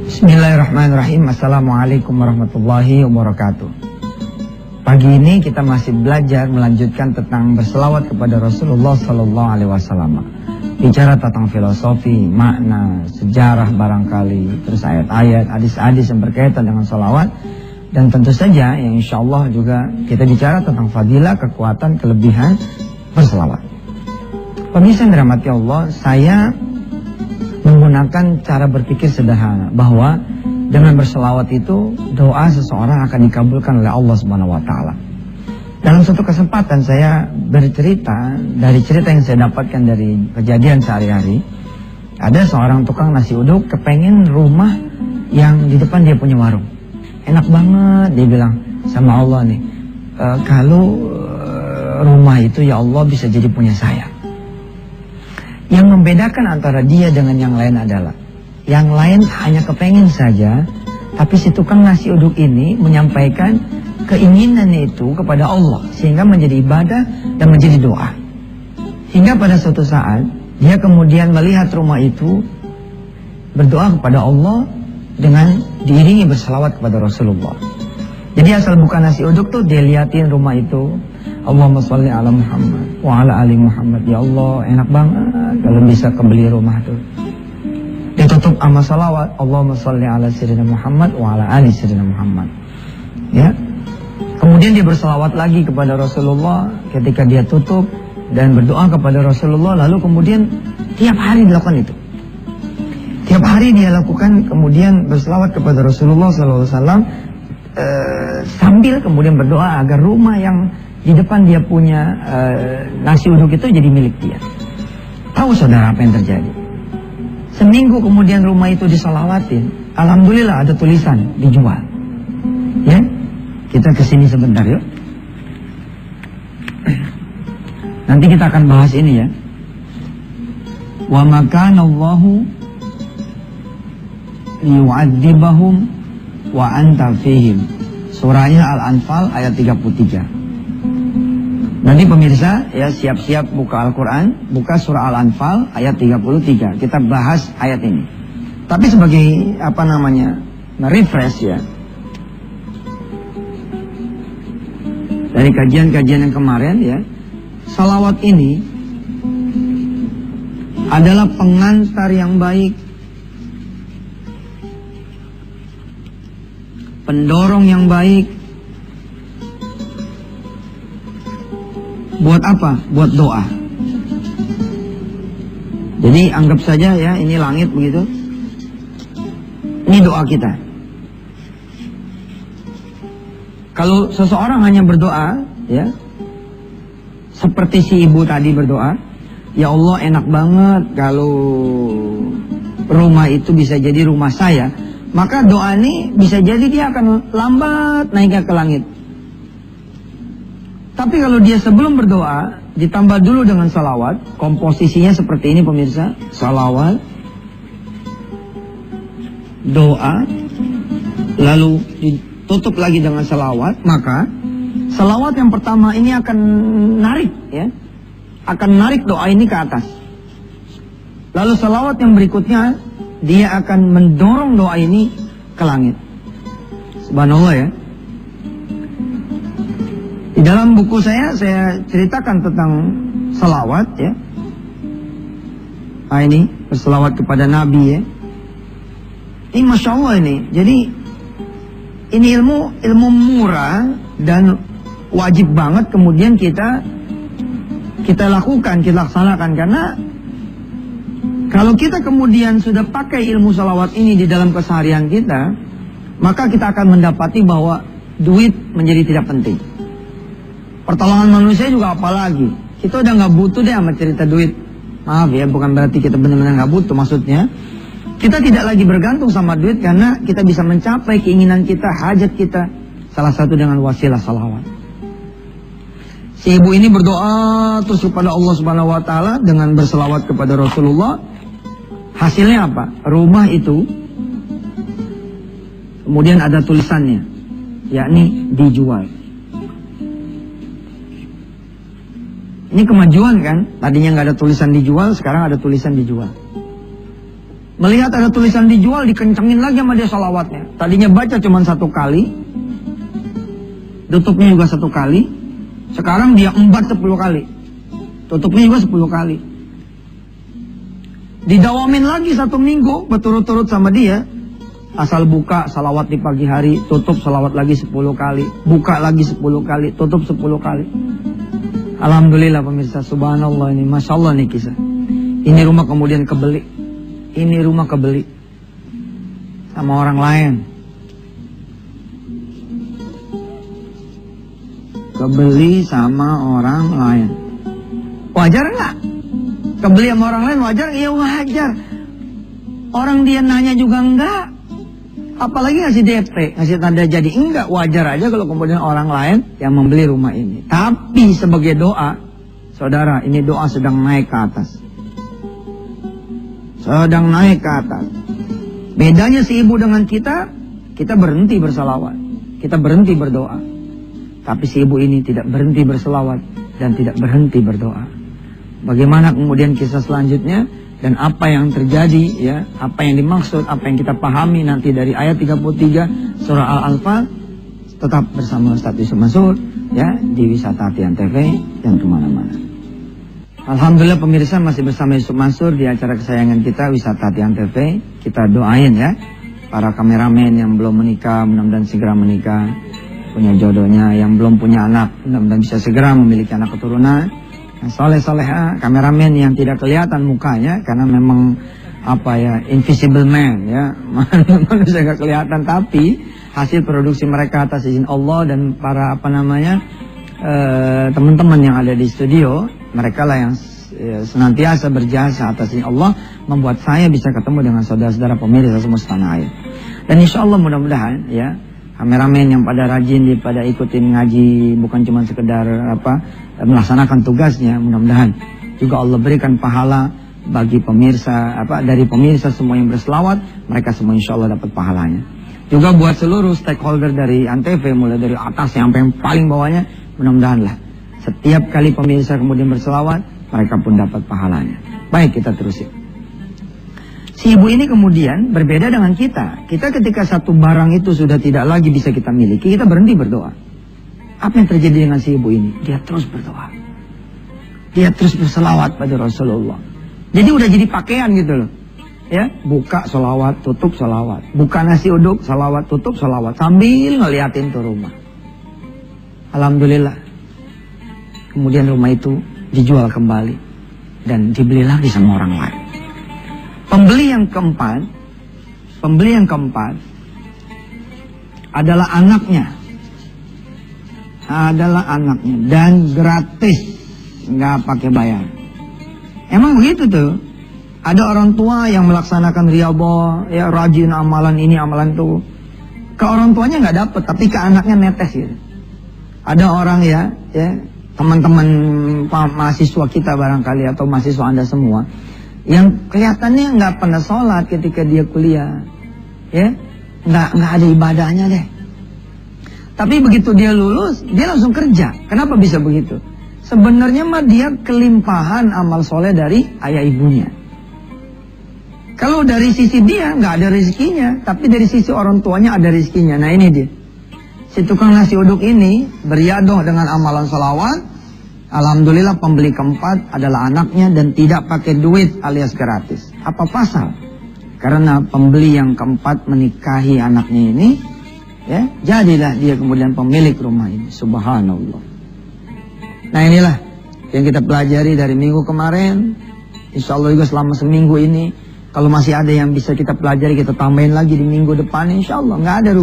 Bismillahirrahmanirrahim. Assalamualaikum warahmatullahi wabarakatuh. Pagi ini kita masih belajar melanjutkan tentang berselawat kepada Rasulullah Sallallahu Alaihi Wasallam. Bicara tentang filosofi, makna, sejarah barangkali, terus ayat-ayat, hadis-hadis yang berkaitan dengan salawat. Dan tentu saja yang insya Allah juga kita bicara tentang fadilah, kekuatan, kelebihan berselawat. Pemirsa yang dirahmati Allah, saya menggunakan cara berpikir sederhana bahwa dengan berselawat itu doa seseorang akan dikabulkan oleh Allah Subhanahu wa taala. Dalam suatu kesempatan saya bercerita dari cerita yang saya dapatkan dari kejadian sehari-hari. Ada seorang tukang nasi uduk kepengen rumah yang di depan dia punya warung. Enak banget, dia bilang sama Allah nih, kalau rumah itu ya Allah bisa jadi punya saya. Yang membedakan antara dia dengan yang lain adalah yang lain hanya kepengen saja, tapi si tukang nasi uduk ini menyampaikan keinginan itu kepada Allah sehingga menjadi ibadah dan menjadi doa. Hingga pada suatu saat dia kemudian melihat rumah itu, berdoa kepada Allah dengan diiringi berselawat kepada Rasulullah. Jadi asal buka nasi uduk tuh dia liatin rumah itu, Allahumma sholli ala Muhammad wa ala ali Muhammad. Ya Allah, enak banget kalau bisa kebeli rumah tuh. Ditutup sama salawat, Allahumma sholli ala sayyidina Muhammad wa ala ali sayyidina Muhammad. Ya. Kemudian dia berselawat lagi kepada Rasulullah ketika dia tutup dan berdoa kepada Rasulullah, lalu kemudian tiap hari dilakukan itu. Tiap hari dia lakukan, kemudian berselawat kepada Rasulullah sallallahu alaihi wasallam sambil kemudian berdoa agar rumah yang di depan dia punya nasi uduk itu jadi milik dia. Tahu saudara apa yang terjadi? Seminggu kemudian rumah itu disalawatin. Alhamdulillah ada tulisan dijual. Ya, kita kesini sebentar yuk. Nanti kita akan bahas ini ya. Wa makanallahu liyu'adzibahum wa anta fihim. Surahnya Al-Anfal ayat 33. Nanti pemirsa ya siap-siap buka Al-Quran, buka surah Al-Anfal ayat 33. Kita bahas ayat ini. Tapi sebagai apa namanya, refresh ya. Dari kajian-kajian yang kemarin ya, salawat ini adalah pengantar yang baik, pendorong yang baik. Buat apa? Buat doa. Jadi anggap saja ya, ini langit begitu. Ini doa kita. Kalau seseorang hanya berdoa, ya, seperti si ibu tadi berdoa, ya Allah enak banget kalau rumah itu bisa jadi rumah saya. Maka doa ini bisa jadi dia akan lambat naiknya ke langit. Tapi kalau dia sebelum berdoa, ditambah dulu dengan salawat, komposisinya seperti ini pemirsa, salawat, doa, lalu ditutup lagi dengan salawat, maka salawat yang pertama ini akan narik ya, akan narik doa ini ke atas. Lalu salawat yang berikutnya, dia akan mendorong doa ini ke langit. Subhanallah ya. Di dalam buku saya ceritakan tentang salawat ya. Nah ini berselawat kepada Nabi ya. Ini Masya Allah ini. Jadi ini ilmu murah dan wajib banget kemudian kita lakukan, kita laksanakan. Karena kalau kita kemudian sudah pakai ilmu salawat ini di dalam keseharian kita, maka kita akan mendapati bahwa duit menjadi tidak penting. Pertolongan manusia juga apalagi. Kita udah gak butuh deh sama cerita duit. Maaf ya, bukan berarti kita benar-benar gak butuh. Maksudnya, kita tidak lagi bergantung sama duit karena kita bisa mencapai keinginan kita, hajat kita. Salah satu dengan wasilah salawat. Si ibu ini berdoa terus kepada Allah Subhanahu wa taala dengan berselawat kepada Rasulullah. Hasilnya apa? Rumah itu kemudian ada tulisannya, yakni dijual. Ini kemajuan kan? Tadinya nggak ada tulisan dijual, sekarang ada tulisan dijual. Melihat ada tulisan dijual, dikencengin lagi sama dia sholawatnya. Tadinya baca cuma 1 kali, tutupnya juga 1 kali. Sekarang dia embat 10 kali, tutupnya juga 10 kali. Didawamin lagi 1 minggu berturut-turut sama dia. Asal buka salawat di pagi hari, tutup salawat lagi 10 kali, buka lagi 10 kali, tutup 10 kali. Alhamdulillah pemirsa, subhanallah, ini Masya Allah nih kisah. Ini rumah kemudian kebeli. Ini rumah kebeli sama orang lain. Kebeli sama orang lain. Wajar nggak? Kebeli sama orang lain wajar? Iya wajar. Orang dia nanya juga enggak. Apalagi ngasih DP, ngasih tanda jadi. Enggak, wajar aja kalau kemudian orang lain yang membeli rumah ini. Tapi sebagai doa, saudara, ini doa sedang naik ke atas. Sedang naik ke atas. Bedanya si ibu dengan kita berhenti bersalawat. Kita berhenti berdoa. Tapi si ibu ini tidak berhenti bersalawat dan tidak berhenti berdoa. Bagaimana kemudian kisah selanjutnya? Dan apa yang terjadi, ya, apa yang dimaksud, apa yang kita pahami nanti dari ayat 33 surah Al-Anfal. Tetap bersama Ustaz Yusuf Mansur, ya, di Wisata Hati TV dan kemana-mana. Alhamdulillah pemirsa, masih bersama Yusuf Mansur di acara kesayangan kita Wisata Hati TV. Kita doain ya para kameramen yang belum menikah, mudah-mudahan segera menikah, punya jodohnya. Yang belum punya anak, mudah-mudahan bisa segera memiliki anak keturunan. Soleh-soleha, kameramen yang tidak kelihatan mukanya karena memang invisible man, ya, manusia gak kelihatan, tapi hasil produksi mereka atas izin Allah dan para teman-teman yang ada di studio, mereka lah yang senantiasa berjasa atas izin Allah membuat saya bisa ketemu dengan saudara-saudara pemirsa semua setanah air. Dan insya Allah mudah-mudahan ya kameramen yang pada rajin, pada ikutin ngaji, bukan cuma sekedar melaksanakan tugasnya, mudah-mudahan juga Allah berikan pahala bagi pemirsa, dari pemirsa semua yang berselawat, mereka semua insya Allah dapat pahalanya. Juga buat seluruh stakeholder dari Antv, mulai dari atas sampai yang paling bawahnya, mudah-mudahan lah setiap kali pemirsa kemudian berselawat, mereka pun dapat pahalanya. Baik, kita terusin. Si ibu ini kemudian berbeda dengan kita. Kita ketika satu barang itu sudah tidak lagi bisa kita miliki, kita berhenti berdoa. Apa yang terjadi dengan si ibu ini? Dia terus berdoa. Dia terus berselawat pada Rasulullah. Jadi udah jadi pakaian gitu loh. Ya, buka selawat, tutup selawat. Buka nasi uduk, selawat, tutup selawat. Sambil ngeliatin tuh rumah. Alhamdulillah. Kemudian rumah itu dijual kembali. Dan dibeli lagi sama orang lain. Pembeli yang keempat adalah anaknya. Dan gratis, nggak pakai bayar. Emang begitu tuh. Ada orang tua yang melaksanakan riyadhah, ya, rajin amalan ini amalan itu. Ke orang tuanya nggak dapet, tapi ke anaknya netes gitu. Ada orang ya teman-teman mahasiswa kita barangkali atau mahasiswa Anda semua yang kelihatannya nggak pernah sholat ketika dia kuliah, ya, nggak ada ibadahnya deh. Tapi begitu dia lulus, dia langsung kerja. Kenapa bisa begitu? Sebenarnya mah dia kelimpahan amal soleh dari ayah ibunya. Kalau dari sisi dia nggak ada rezekinya, tapi dari sisi orang tuanya ada rezekinya. Nah ini dia. Si tukang nasi uduk ini beriadoh dengan amalan sholawat. Alhamdulillah pembeli keempat adalah anaknya dan tidak pakai duit alias gratis. Apa pasal? Karena pembeli yang keempat menikahi anaknya ini, ya, jadilah dia kemudian pemilik rumah ini. Subhanallah. Nah inilah yang kita pelajari dari minggu kemarin. Insya Allah juga selama seminggu ini, kalau masih ada yang bisa kita pelajari, kita tambahin lagi di minggu depan. Insya Allah nggak ada rugi.